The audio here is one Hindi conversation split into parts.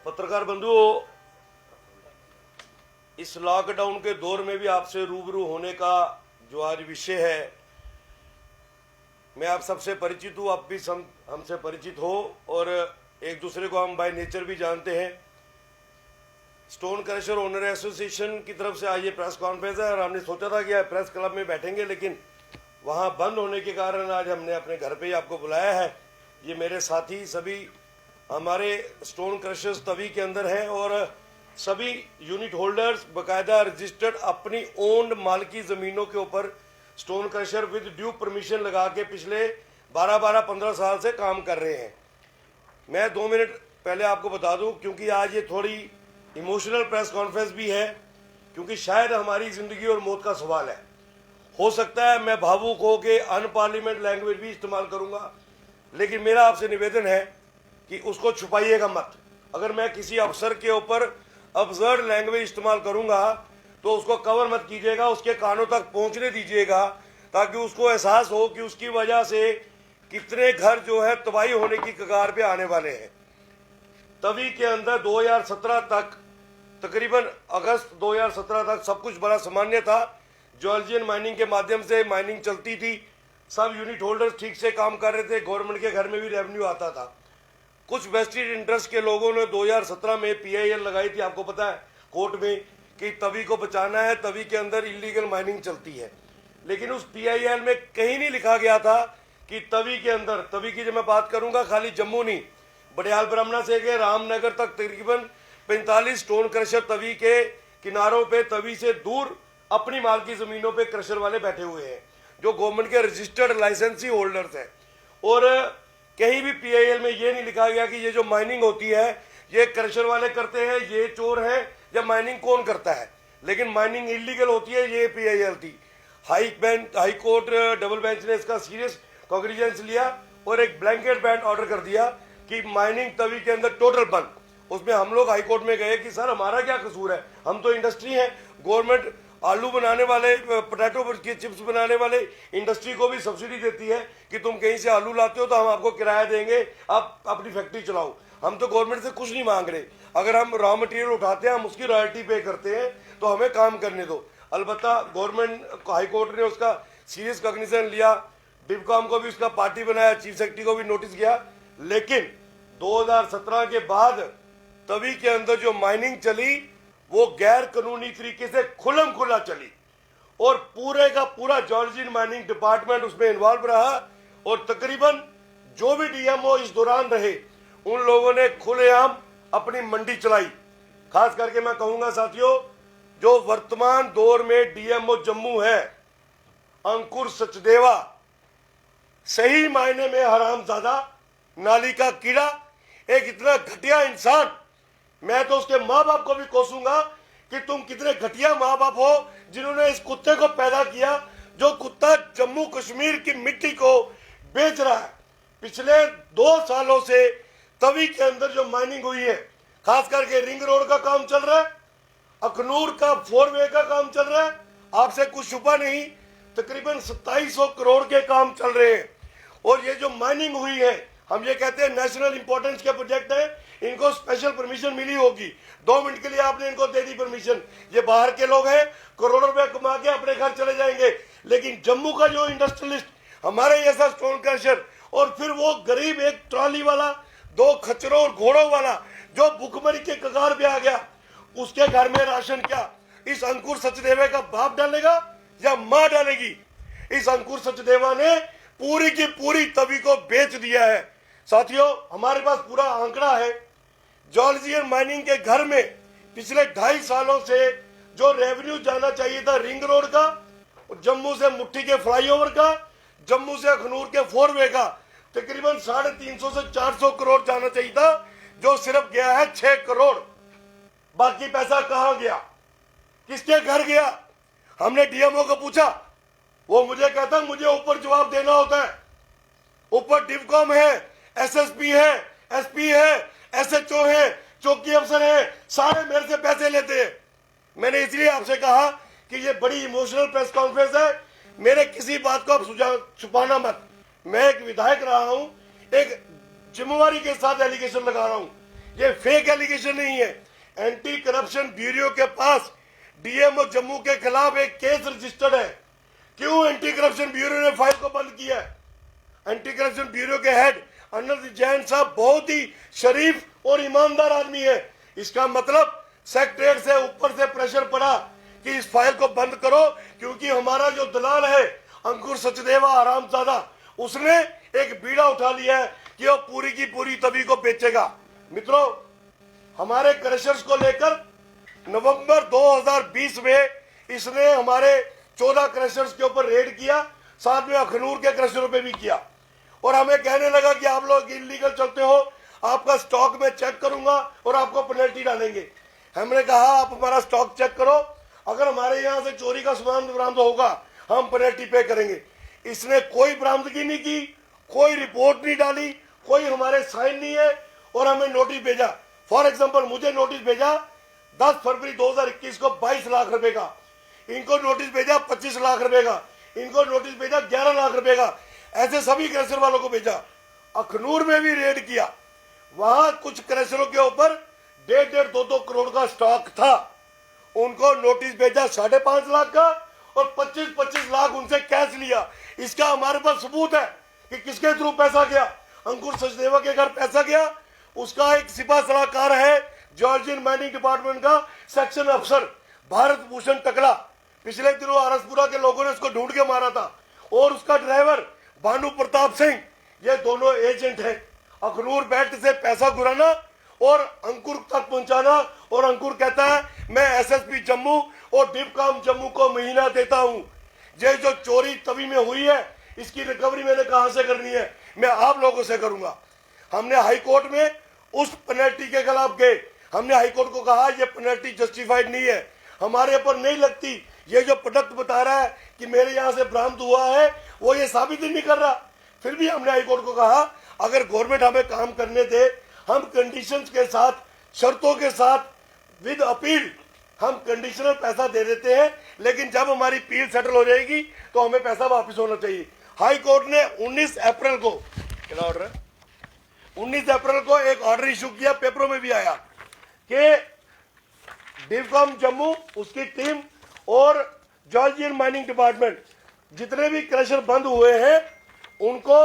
पत्रकार बंधुओं, इस लॉकडाउन के दौर में भी आपसे रूबरू होने का जो आज विषय है, मैं आप सबसे परिचित हूँ, आप भी हमसे परिचित हो और एक दूसरे को हम बाय नेचर भी जानते हैं। स्टोन क्रशर ओनर एसोसिएशन की तरफ से आज ये प्रेस कॉन्फ्रेंस है और हमने सोचा था कि आज प्रेस क्लब में बैठेंगे, लेकिन वहाँ बंद होने के कारण आज हमने अपने घर पे ही आपको बुलाया है। ये मेरे साथी सभी हमारे स्टोन क्रशर्स तवी के अंदर हैं और सभी यूनिट होल्डर्स बाकायदा रजिस्टर्ड अपनी ओन्ड मालकी ज़मीनों के ऊपर stone crusher with due permission लगा के पिछले 12-15 साल से काम कर रहे हैं। मैं 2 मिनट पहले आपको बता दूं, क्योंकि आज ये थोड़ी इमोशनल प्रेस कॉन्फ्रेंस भी है, क्योंकि शायद हमारी ज़िंदगी और मौत का सवाल है। हो सकता है मैं भावुक हो के अनपार्लियामेंट लैंग्वेज भी इस्तेमाल करूंगा, लेकिन मेरा आपसे निवेदन है कि उसको छुपाइएगा मत। अगर मैं किसी अफसर के ऊपर अब्सर्ड लैंग्वेज इस्तेमाल करूंगा तो उसको कवर मत कीजिएगा, उसके कानों तक पहुंचने दीजिएगा, ताकि उसको एहसास हो कि उसकी वजह से कितने घर जो है तबाही होने की कगार पे आने वाले हैं। तभी के अंदर 2017 तक, तकरीबन अगस्त 2017 तक सब कुछ बड़ा सामान्य था। जॉर्जियन माइनिंग के माध्यम से माइनिंग चलती थी, सब यूनिट होल्डर्स ठीक से काम कर रहे थे, गवर्नमेंट के घर में भी रेवेन्यू आता था। कुछ वेस्टेड इंटरेस्ट के लोगों ने 2017 में PIL लगाई थी, आपको पता है, कोर्ट में, कि तवी को बचाना है, तवी के अंदर इलीगल माइनिंग चलती है। लेकिन उस PIL में कहीं नहीं लिखा गया था कि तवी के अंदर, तवी की जब मैं बात करूंगा खाली जम्मू नहीं, बडियाल ब्राह्मणा से के रामनगर तक तकरीबन 45 स्टोन क्रशर तवी के किनारों पे, तवी से दूर अपनी मालकी जमीनों पे क्रशर वाले बैठे हुए हैं, जो गवर्नमेंट के रजिस्टर्ड लाइसेंसी होल्डर्स हैं। और कहीं भी PIL में ये नहीं लिखा गया कि ये जो माइनिंग होती है ये क्रशर वाले करते हैं, ये चोर है, या माइनिंग कौन करता है। लेकिन माइनिंग इलीगल होती है, ये PIL थी। हाई कोर्ट डबल बेंच ने इसका सीरियस कॉग्निजेंस लिया और एक ब्लैंकेट बैन ऑर्डर कर दिया कि माइनिंग तवी के अंदर टोटल बंद। उसमें हम लोग हाई कोर्ट में गए कि सर हमारा क्या कसूर है, हम तो इंडस्ट्री है, गवर्नमेंट आलू बनाने वाले, पोटैटो की चिप्स बनाने वाले इंडस्ट्री को भी सब्सिडी देती है कि तुम कहीं से आलू लाते हो तो हम आपको किराया देंगे, आप अपनी फैक्ट्री चलाओ। हम तो गवर्नमेंट से कुछ नहीं मांग रहे, अगर हम रॉ मटेरियल उठाते हैं हम उसकी रॉयल्टी पे करते हैं, तो हमें काम करने दो। अलबत्ता गवर्नमेंट हाई कोर्ट ने उसका सीरियस कॉग्निशन लिया, डिवकॉम को भी उसका पार्टी बनाया, चीफ सेक्रेटरी को भी नोटिस किया। लेकिन 2017 के बाद तभी के अंदर जो माइनिंग चली वो गैर कानूनी तरीके से खुलम खुला चली और पूरे का पूरा जॉर्जियन माइनिंग डिपार्टमेंट उसमें इन्वॉल्व रहा। और तकरीबन जो भी DMO इस दौरान रहे उन लोगों ने खुलेआम अपनी मंडी चलाई। खास करके मैं कहूंगा साथियों, जो वर्तमान दौर में DMO जम्मू है, अंकुर सचदेवा, सही मायने में हरामजादा, नाली का कीड़ा, एक इतना घटिया इंसान। मैं तो उसके माँ बाप को भी कोसूंगा कि तुम कितने घटिया माँ बाप हो जिन्होंने इस कुत्ते को पैदा किया, जो कुत्ता जम्मू कश्मीर की मिट्टी को बेच रहा है। पिछले 2 सालों से तवी के अंदर जो माइनिंग हुई है, खास करके रिंग रोड का काम चल रहा है, अखनूर का 4 वे का काम चल रहा है, आपसे कुछ छुपा नहीं, तकरीबन 2700 करोड़ के काम चल रहे हैं। और ये जो माइनिंग हुई है, हम ये कहते हैं नेशनल इंपॉर्टेंस के प्रोजेक्ट है, इनको स्पेशल परमिशन मिली होगी। 2 मिनट के लिए आपने इनको दे दी परमिशन, ये बाहर के लोग हैं, करोड़ों रुपए कमा के अपने घर चले जाएंगे। लेकिन जम्मू का जो इंडस्ट्रियलिस्ट, हमारे जैसा स्टोन क्रशर, और फिर वो गरीब एक ट्रॉली वाला, 2 खच्चरों और घोड़ों वाला जो भुखमरी के कगार पे आ गया, उसके घर में राशन क्या इस अंकुर सचदेवा का बाप डालेगा या माँ डालेगी? इस अंकुर सचदेवा ने पूरी की पूरी तवी को बेच दिया है। साथियों, हमारे पास पूरा आंकड़ा है, जॉर्जियन माइनिंग के घर में पिछले 2.5 सालों से जो रेवेन्यू जाना चाहिए था रिंग रोड का, जम्मू से मुट्ठी के फ्लाईओवर का, जम्मू से अखनूर के 4 वे का, तकरीबन 350 से 400 करोड़ जाना चाहिए था, जो सिर्फ गया है 6 करोड़। बाकी पैसा कहां गया, किसके घर गया? हमने DMO को पूछा, वो मुझे कहता मुझे ऊपर जवाब देना होता है। ऊपर डिवकॉम है, SSP है, SP है, SHO है, चौकी अफसर है, सारे मेरे से पैसे लेते हैं। मैंने इसलिए आपसे कहा कि ये बड़ी इमोशनल प्रेस कॉन्फ्रेंस है, मेरे किसी बात को आप छुपाना मत। मैं एक विधायक रहा हूं, एक जिम्मेवारी के साथ एलिगेशन लगा रहा हूं। ये फेक एलिगेशन नहीं है। एंटी करप्शन ब्यूरो के पास डीएमओ जम्मू के खिलाफ एक केस रजिस्टर्ड है। क्यों एंटी करप्शन ब्यूरो ने फाइल को बंद किया? एंटी करप्शन ब्यूरो के हेड अनिल जैन साहब बहुत ही शरीफ और ईमानदार आदमी है। इसका मतलब सेक्रेटरीट से ऊपर से प्रेशर पड़ा कि इस फाइल को बंद करो, क्योंकि हमारा जो दलाल है अंकुर सचदेवा हरामजादा, उसने एक बीड़ा उठा लिया है कि वो पूरी की पूरी तभी को बेचेगा। मित्रों, हमारे क्रशर्स को लेकर नवंबर 2020 में इसने हमारे 14 क्रशर्स के ऊपर रेड किया, साथ में अखनूर के क्रशरों पे भी किया, और हमें कहने लगा कि आप लोग इलीगल चलते हो, आपका स्टॉक में चेक करूंगा और आपको पेनल्टी डालेंगे। हमने कहा आप हमारा स्टॉक चेक करो, अगर हमारे यहाँ से चोरी का सामान बरामद होगा हम पेनल्टी पे करेंगे। इसने कोई बरामदगी नहीं की, कोई रिपोर्ट नहीं डाली, कोई हमारे साइन नहीं है, और हमें नोटिस भेजा। फॉर एग्जांपल मुझे नोटिस भेजा 10 फरवरी 2021 को 22 लाख रुपए का, इनको नोटिस भेजा 25 लाख रुपए का, इनको नोटिस भेजा 11 लाख रुपए का, ऐसे सभी क्रशर वालों को भेजा। अखनूर में भी रेड किया, वहां कुछ क्रशरों के ऊपर 1.5 2 करोड़ का स्टॉक था, उनको नोटिस भेजा 5.5 लाख का, और 25 लाख उनसे कैश लिया। इसका हमारे पास सबूत है कि किसके थ्रू पैसा गया। अंकुर सचदेवा के घर पैसा गया, उसका एक सिपा सलाहकार है जॉर्जियन माइनिंग डिपार्टमेंट का सेक्शन अफसर भारत भूषण टकला, पिछले दिनों आरसपुरा के लोगों ने उसको ढूंढ के मारा था, और उसका ड्राइवर भानु प्रताप सिंह, ये दोनों एजेंट हैं। अखनूर बेल्ट से पैसा घुराना और अंकुर तक पहुंचाना, और अंकुर कहता है मैं एसएसपी जम्मू और डिपकाम जम्मू को महीना देता हूं। ये जो चोरी तभी में हुई है, इसकी रिकवरी मैंने कहां से करनी है? मैं आप लोगों से करूंगा। हमने हाई कोर्ट में उस पेनल्टी के खिलाफ गए, हमने हाई कोर्ट को कहा ये पेनल्टी जस्टिफाइड नहीं है, हमारे ऊपर नहीं लगती। ये जो प्रोडक्ट बता रहा है कि मेरे यहाँ से बरामद हुआ है, वो ये साबित ही नहीं कर रहा। फिर भी हमने हाई कोर्ट को कहा अगर गवर्नमेंट हमें काम करने दे, हम कंडीशंस के साथ, शर्तों के साथ, विद अपील हम कंडीशनल पैसा दे देते हैं, लेकिन जब हमारी अपील सेटल हो जाएगी तो हमें पैसा वापस होना चाहिए। हाई कोर्ट ने 19 अप्रैल को, क्या ऑर्डर है, 19 अप्रैल को एक ऑर्डर इशू किया, पेपरों में भी आया कि डिवकॉम जम्मू, उसकी टीम और जॉर्जियन माइनिंग डिपार्टमेंट जितने भी क्रशर बंद हुए हैं, उनको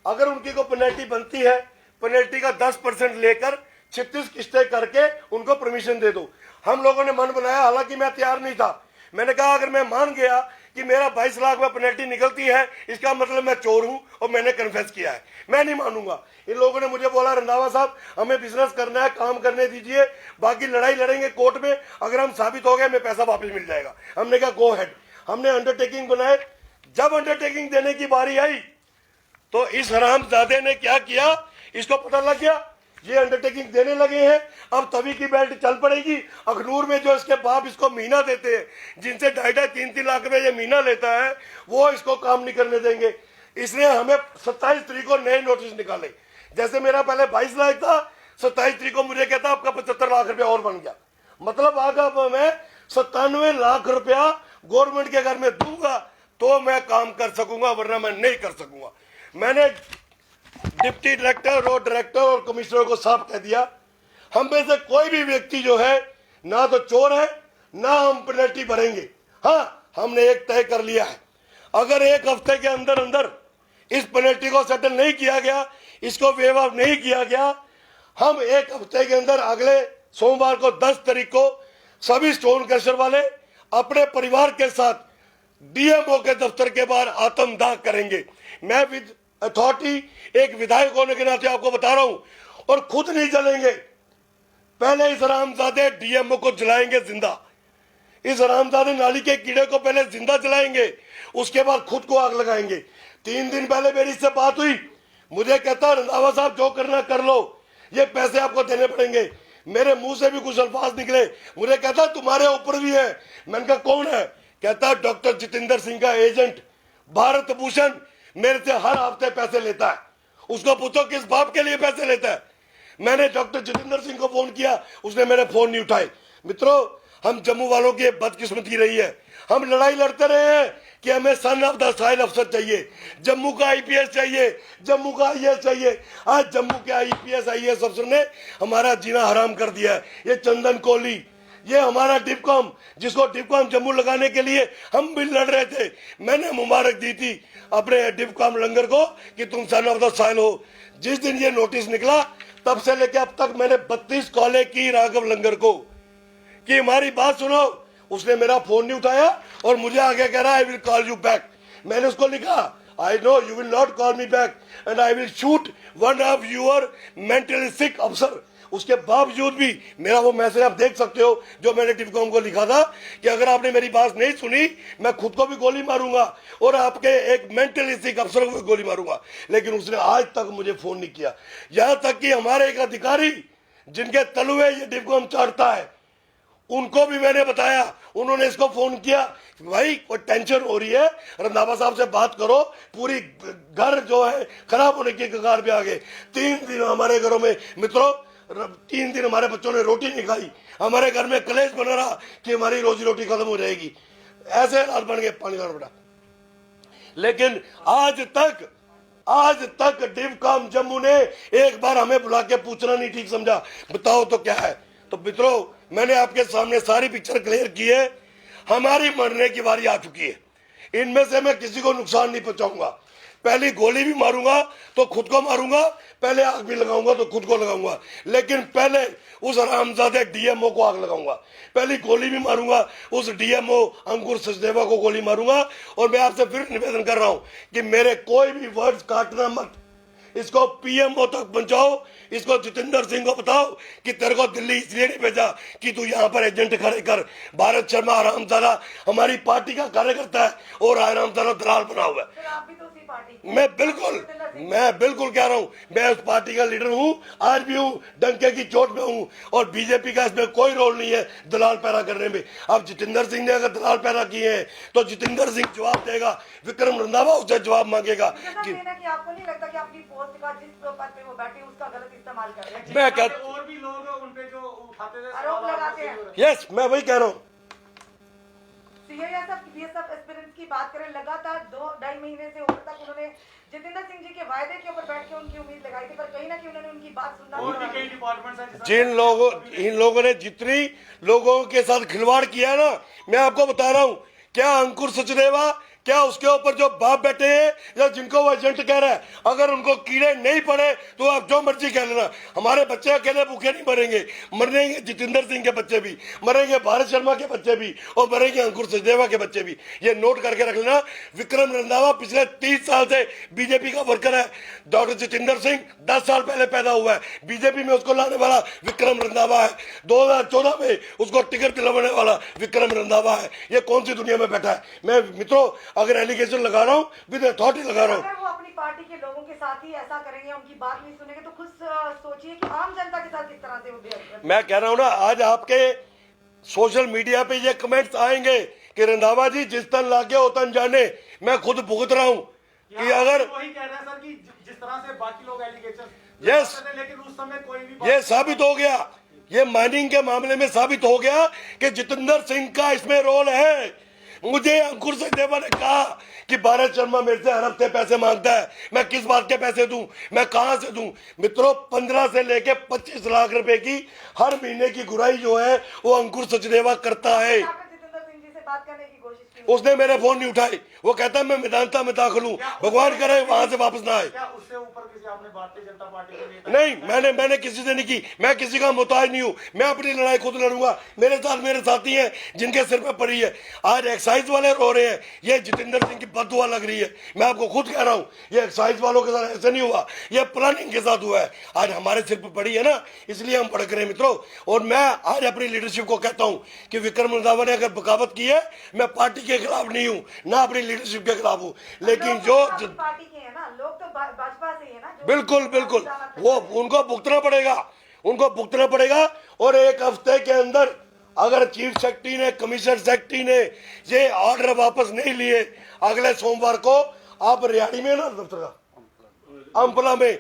अगर उनकी को पेनल्टी बनती है, पेनल्टी का 10% लेकर 36 किस्तें करके उनको परमिशन दे दो। हम लोगों ने मन बनाया, हालांकि मैं तैयार नहीं था। मैंने कहा अगर मैं मान गया कि मेरा 22 लाख में पेनल्टी निकलती है, इसका मतलब मैं चोर हूं और मैंने कन्फेस किया है, मैं नहीं मानूंगा। इन लोगों ने मुझे बोला रंधावा साहब हमें बिजनेस करना है, काम करने दीजिए, बाकी लड़ाई लड़ेंगे कोर्ट में, अगर हम साबित हो गए हमें पैसा वापस मिल जाएगा। हमने कहा गो हेड। हमने अंडरटेकिंग बनाए। जब अंडरटेकिंग देने की बारी आई तो इस हरामजादे ने क्या किया, इसको पता लग गया ये अंडरटेकिंग देने लगे हैं, अब तभी की बेल्ट चल पड़ेगी। अखनूर में जो इसके बाप इसको महीना देते हैं, जिनसे 2.5-3 लाख रुपए ये महीना लेता है, वो इसको काम नहीं करने देंगे। इसने हमें 27 तारीख को नए नोटिस निकाले। जैसे मेरा पहले 22 लाख था, 27 तारीख को मुझे कहता आपका 75 लाख रुपया और बन गया। मतलब आगे मैं 97 लाख रुपया गवर्नमेंट के घर में दूंगा तो मैं काम कर सकूंगा, वरना मैं नहीं कर सकूंगा। मैंने डिप्टी डायरेक्टर और डायरेक्टर और कमिश्नर को साफ कह दिया, हम में से कोई भी व्यक्ति जो है ना तो चोर है, ना हम पेनल्टी भरेंगे। हाँ, हमने एक तय कर लिया है, अगर एक हफ्ते के अंदर अंदर इस पेनल्टी को सेटल नहीं किया गया, इसको वेव ऑफ नहीं किया गया, हम एक हफ्ते के अंदर अगले सोमवार को 10 तारीख को सभी स्टोन क्रशर वाले अपने परिवार के साथ डीएमओ के दफ्तर के बाहर आत्मदाह करेंगे। मैं विद अथॉरिटी एक विधायक होने के नाते आपको बता रहा हूं, और खुद नहीं जलेंगे। पहले इस हरामजादे डीएमओ को जलाएंगे जिंदा, इस हरामजादे नाली के कीड़े को पहले जिंदा जलाएंगे, उसके बाद खुद को आग लगाएंगे। 3 दिन पहले मेरी इससे बात हुई, मुझे कहता रंधावा साहब जो करना कर लो, ये पैसे आपको देने पड़ेंगे। मेरे मुंह से भी कुछ अल्फाज निकले, मुझे कहता तुम्हारे ऊपर भी है। मैंने कहा कौन है? कहता डॉक्टर जितेंद्र सिंह का एजेंट भारत भूषण मेरे से हर हफ्ते पैसे लेता है, उसको पूछो किस बाप के लिए पैसे लेता है। मैंने डॉक्टर जितेंद्र सिंह को फोन किया, उसने मेरे फोन नहीं उठाए। मित्रों, हम जम्मू वालों की बदकिस्मती रही है, हम लड़ाई लड़ते रहे हैं कि हमें सन ऑफ द साइल अफसर चाहिए, जम्मू का आईपीएस चाहिए, जम्मू का आईएएस चाहिए। आज जम्मू के आईपीएस आईएएस अफसर ने हमारा जीना हराम कर दिया है। ये चंदन कोहली, ये हमारा डिपकॉम, जिसको डिपकॉम जम्मू लगाने के लिए हम भी लड़ रहे थे, मैंने मुबारक दी थी अपने डिपकॉम लंगर को कि तुम सन ऑफ द साइल हो। जिस दिन ये नोटिस निकला तब से लेकर अब तक मैंने 32 कॉलें की राघव लंगर को कि हमारी बात सुनो। उसने मेरा फोन नहीं उठाया और मुझे आगे कह रहा I will call you back. मैंने उसको लिखा I know you will not call me back and I will shoot one of your mentally sick अफसर। उसके बावजूद भी मेरा वो मैसेज आप देख सकते हो जो मैंने टिपकॉम को लिखा था कि अगर आपने मेरी बात नहीं सुनी मैं खुद को भी गोली मारूंगा और आपके एक मेंटली सिक अफसर को भी गोली मारूंगा। लेकिन उसने आज तक मुझे फोन नहीं किया। यहां तक कि हमारे एक अधिकारी जिनके तलुए ये टिपकॉम चढ़ता है उनको भी मैंने बताया, उन्होंने इसको फोन किया भाई कोई टेंशन हो रही है, रंधावा साहब से बात करो, पूरी घर जो है खराब होने की कगार पे आ गए। 3 दिन हमारे घरों में मित्रों 3 दिन हमारे बच्चों ने रोटी नहीं खाई, हमारे घर में कलेश बना रहा कि हमारी रोजी रोटी खत्म हो जाएगी। ऐसे हालात बन गए पानी का बेटा। लेकिन आज तक डिपकॉम जम्मू ने एक बार हमें बुला के पूछना नहीं ठीक समझा, बताओ तो क्या है। तो मित्रों मैंने आपके सामने सारी पिक्चर क्लियर की है। हमारी मरने की बारी आ चुकी है। इनमें से मैं किसी को नुकसान नहीं पहुंचाऊंगा। पहली गोली भी मारूंगा तो खुद को मारूंगा, पहले आग भी लगाऊंगा तो खुद को लगाऊंगा, लेकिन पहले उस हरामजादे डीएमओ को आग लगाऊंगा। पहली गोली भी मारूंगा उस डीएमओ अंकुर सचदेवा को गोली मारूंगा। और मैं आपसे फिर निवेदन कर रहा हूं कि मेरे कोई भी वर्ड्स काटना मत, इसको पीएमओ तक पहुंचाओ। इसको जितेंद्र सिंह को बताओ कि तेरे को दिल्ली इसलिए नहीं भेजा कि तू यहाँ पर एजेंट खड़े कर। भारत शर्मा हरामजादा हमारी पार्टी का कार्यकर्ता है और हरामजादा दलाल बना हुआ है। मैं बिल्कुल कह रहा हूँ, मैं उस पार्टी का लीडर हूँ, आज भी हूँ, डंके की चोट में हूँ और बीजेपी का इसमें कोई रोल नहीं है दलाल पैदा करने में। अब जितेंद्र सिंह ने अगर दलाल पैदा किए हैं तो जितेंद्र सिंह जवाब देगा, विक्रम रंधावा उससे जवाब मांगेगा कि आपको नहीं लगता कि अपनी पोस्ट का जिस पद पे वो बैठे उसका गलत इस्तेमाल कर रहे हैं? मैं कहता और भी लोग उन पे जो उठाते थे आरोप लगाते हैं। यस मैं वही कह रहा हूँ। बीएसएफ एस्पिरेंट्स की बात करें, लगातार 2-2.5 महीने से ऊपर तक उन्होंने जितेंद्र सिंह जी के वायदे के ऊपर बैठ के उनकी उम्मीद लगाई थी, पर कहीं ना कहीं उन्होंने उनकी बात सुनना और भी कई डिपार्टमेंट्स हैं इन लोगों ने जितनी लोगों के साथ खिलवाड़ किया है ना, मैं आपको बता रहा हूँ, क्या अंकुर सचदेवा, क्या उसके ऊपर जो बाप बैठे हैं या जिनको वो एजेंट कह रहा है, अगर उनको कीड़े नहीं पड़े तो आप जो मर्जी कह लेना, हमारे बच्चे अकेले भूखे नहीं मरेंगे, मरेंगे जितेंद्र सिंह के बच्चे भी, मरेंगे भारत शर्मा के बच्चे भी और मरेंगे अंकुर सचदेवा के बच्चे भी। ये नोट करके रख लेना। विक्रम रंधावा पिछले 30 साल से बीजेपी का वर्कर है। डॉक्टर जितेंद्र सिंह 10 साल पहले पैदा हुआ है, बीजेपी में उसको लाने वाला विक्रम रंधावा है। 2014 में उसको टिकट दिलवाने वाला विक्रम रंधावा है। ये कौन सी दुनिया में बैठा है? मैं मित्रों अगर एलिगेशन लगा रहा हूँ विद अथॉरिटी लगा रहा हूँ। अगर वो अपनी पार्टी के लोगों के साथ ही ऐसा करेंगे, उनकी बात नहीं सुनेंगे, तो खुद सोचिए कि आम जनता के साथ किस तरह से वो बिहेव करेंगे। मैं कह रहा हूँ ना, आज आपके सोशल मीडिया पे ये कमेंट्स आएंगे कि रंधावा जी जिस तन लागे वो तन जाने। मैं खुद भुगत रहा हूँ कि अगर वही कह रहे हैं सर कि जिस तरह से बाकी लोग एलिगेशन यस, लेकिन उस समय कोई भी ये साबित हो गया, ये माइनिंग के मामले में साबित हो गया कि जितेंद्र सिंह का इसमें रोल है। मुझे अंकुर सचदेवा ने कहा कि भारत शर्मा मेरे से अरब से पैसे मांगता है, मैं किस बात के पैसे दूं, मैं कहां से दूं। मित्रों 15 से लेके 25 लाख रुपए की हर महीने की गुराई जो है वो अंकुर सचदेवा करता है। जितेंद्र सिंह जी से बात करने की कोशिश की, उसने मेरे फोन नहीं उठाई, वो कहता है मैं मैदानता में दाखिल हूं, भगवान करे वहां से वापस ना आए। क्या उससे ऊपर किसी आपने भारतीय जनता पार्टी के नेता नहीं, मैंने किसी से नहीं की, मैं किसी का मोहताज नहीं हूं, मैं अपनी लड़ाई खुद लड़ूंगा। मेरे साथ मेरे साथी हैं जिनके सिर पे पड़ी है। आज एक्साइज वाले रो रहे हैं, ये जितेंद्र सिंह की बददुआ लग रही है। मैं आपको खुद कह रहा हूं, ये एक्साइज वालों के साथ ऐसे नहीं हुआ, ये प्लानिंग के साथ हुआ है। आज हमारे सिर पे पड़ी है ना, इसलिए हम भड़क रहे हैं मित्रों। और मैं आज अपनी लीडरशिप को कहता हूं कि विक्रम रंधावा ने अगर बगावत की है, मैं पार्टी के खिलाफ नहीं हूं, ना अपनी लीडरशिप के खिलाफ हूं, लेकिन जो पार्टी के हैं ना लोग, तो भाजपा से ही है ना। बिल्कुल वो उनको भुगतना पड़ेगा। और 1 हफ्ते के अंदर अगर चीफ सेक्रेटरी ने, कमिश्नर सेक्रेटरी ने ये ऑर्डर वापस नहीं लिए, अगले सोमवार को आप रियाड़ी में ना दफ्तर का अम्पला में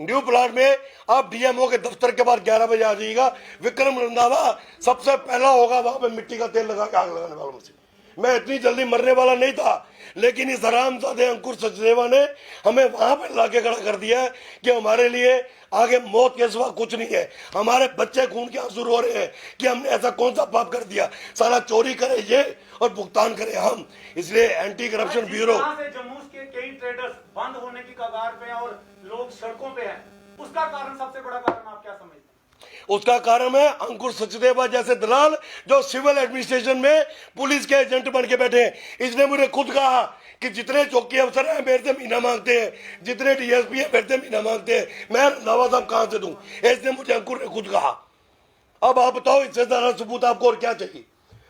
न्यू प्लाट में आप डीएमओ के दफ्तर के बाद 11 बजे आ जाइएगा। विक्रम रंधावा सबसे पहला होगा वहां पे मिट्टी का तेल लगा के आग लगाने वालों में से। मैं इतनी जल्दी मरने वाला नहीं था, लेकिन इस हरामजादे अंकुर सचदेवा ने हमें वहां पर लाके खड़ा कर दिया है कि हमारे लिए आगे मौत के सिवा कुछ नहीं है। हमारे बच्चे खून के आंसू रो रहे हैं कि हमने ऐसा कौन सा पाप कर दिया, साला चोरी करे ये और भुगतान करे हम। इसलिए एंटी करप्शन ब्यूरो जम्मू के कई ट्रेडर्स बंद होने की कगार पे हैं और लोग सड़कों पे हैं, उसका कारण, सबसे बड़ा कारण आप क्या समझते हैं? उसका कारण है अंकुर सचदेवा जैसे दलाल जो सिविल एडमिनिस्ट्रेशन में पुलिस के एजेंट बन के बैठे हैं। इसने मुझे खुद कहा कि जितने चौकी अफसर हैं मेरे से महीना मांगते हैं, जितने डीएसपी हैं मेरे से महीना मांगते हैं, मैं दावा साहब कहां से दूं? इसने मुझे अंकुर ने खुद कहा। अब आप बताओ इससे ज्यादा सबूत आपको और क्या चाहिए?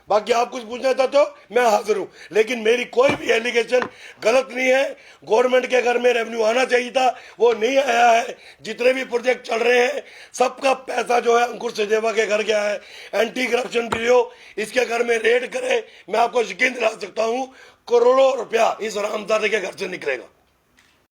बाकी आप कुछ पूछना चाहते हो मैं हाजिर हूं, लेकिन मेरी कोई भी एलिगेशन गलत नहीं है। गवर्नमेंट के घर में रेवेन्यू आना चाहिए था, वो नहीं आया है। जितने भी प्रोजेक्ट चल रहे हैं सबका पैसा जो है अंकुर सचदेवा के घर गया है। एंटी करप्शन ब्यूरो इसके घर में रेड करे, मैं आपको यकीन दिला सकता हूं करोड़ों रुपया इस हरामजादे के घर से निकलेगा।